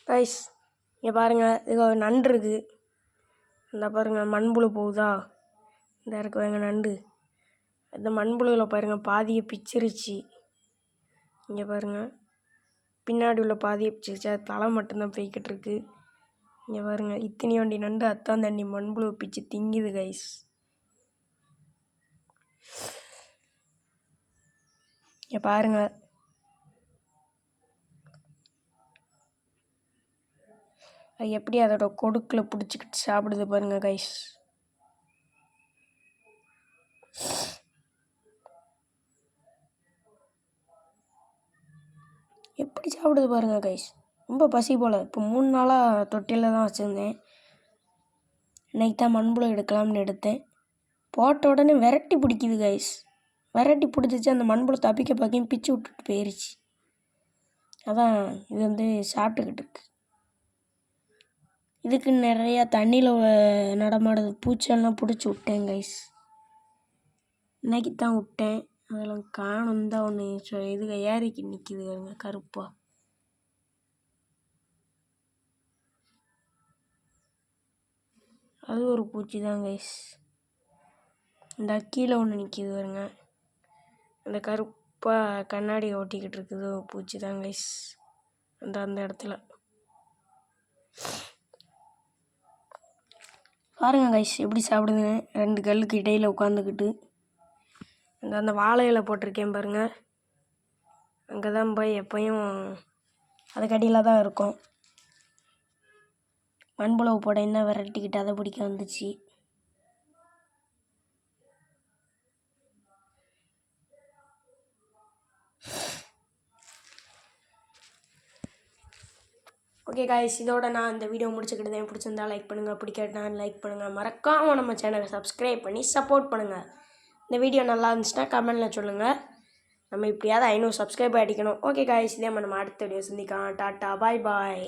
Guys இங்கே பாருங்கள், இது ஒரு நண்டு இருக்குது. இந்த பாருங்கள் மண்புழு போகுதா, இந்த இருக்கு பாருங்க நண்டு. இந்த மண்புழுவில் பாருங்கள் பாதியை பிச்சிருச்சு. இங்கே பாருங்கள் பின்னாடி உள்ள பாதியை பிச்சிருச்சு, அது தலை மட்டும்தான் போய்கிட்டு இருக்கு. இங்கே பாருங்கள் இத்தனி வண்டி நண்டு அத்தான் தண்ணி மண்புழு பிச்சு திங்குது கைஸ். இங்கே பாருங்கள் அது எப்படி அதோட கொடுக்கில் பிடிச்சிக்கிட்டு சாப்பிடுது பாருங்கள் கைஸ். எப்படி சாப்பிடுது பாருங்கள் கைஸ். ரொம்ப பசி போல். இப்போ 3 நாளாக தொட்டியில் தான் வச்சுருந்தேன். இன்றைக்கி தான் மண்புழு எடுக்கலாம்னு எடுத்தேன். போட்ட உடனே விரட்டி பிடிக்குது கைஸ். விரட்டி பிடிச்சிச்சு, அந்த மண்புழு தப்பிக்க பார்க்கையும் பிச்சு விட்டுட்டு போயிடுச்சு. அதான் இது சாப்பிட்டுக்கிட்டு இருக்கு. இதுக்கு நிறையா தண்ணியில் நடமாடுது பூச்செல்லாம் பிடிச்சி விட்டேன் கைஸ். இன்றைக்கி தான் விட்டேன், அதெல்லாம் காணும் தான். ஒன்று இதுக ஏறிக்கு நிற்கிதுங்க கருப்பாக. அது ஒரு பூச்சி தான் கைஸ். இந்த கீழே ஒன்று நிற்கிது பாருங்க, அந்த கருப்பாக கண்ணாடி ஓட்டிக்கிட்டு இருக்குது பூச்சி தான் கைஸ். அந்த இடத்துல பாருங்க கைஸ் எப்படி சாப்பிடுதுங்க. 2 கல்லுக்கு இடையில் உட்காந்துக்கிட்டு அந்த வாழையில போட்டிருக்கேன் பாருங்கள், அங்கே தான் போய் எப்பயும் அதுக்கடியில் தான் இருக்கும். மண்புழு போடைன்னா விரட்டிக்கிட்டு அதை பிடிக்க வந்துச்சு. ஓகே காய்ஸ், இதோட நான் இந்த வீடியோ முடிச்சுக்கிட்டேன். பிடிச்சிருந்தா லைக் பண்ணுங்கள், பிடிக்காட்டா லைக் பண்ணுங்கள். மறக்காமல் நம்ம சேனலை சப்ஸ்கிரைப் பண்ணி சப்போர்ட் பண்ணுங்கள். இந்த வீடியோ நல்லா இருந்துச்சுன்னா கமெண்டில் சொல்லுங்கள். நம்ம இப்படியாவது 500 சப்ஸ்கிரைப் அடிக்கணும். ஓகே காய்ஸ், இதே மாதிரி நம்ம அடுத்த வீடியோ சந்திக்கலாம். டாட்டா பாய் பாய்.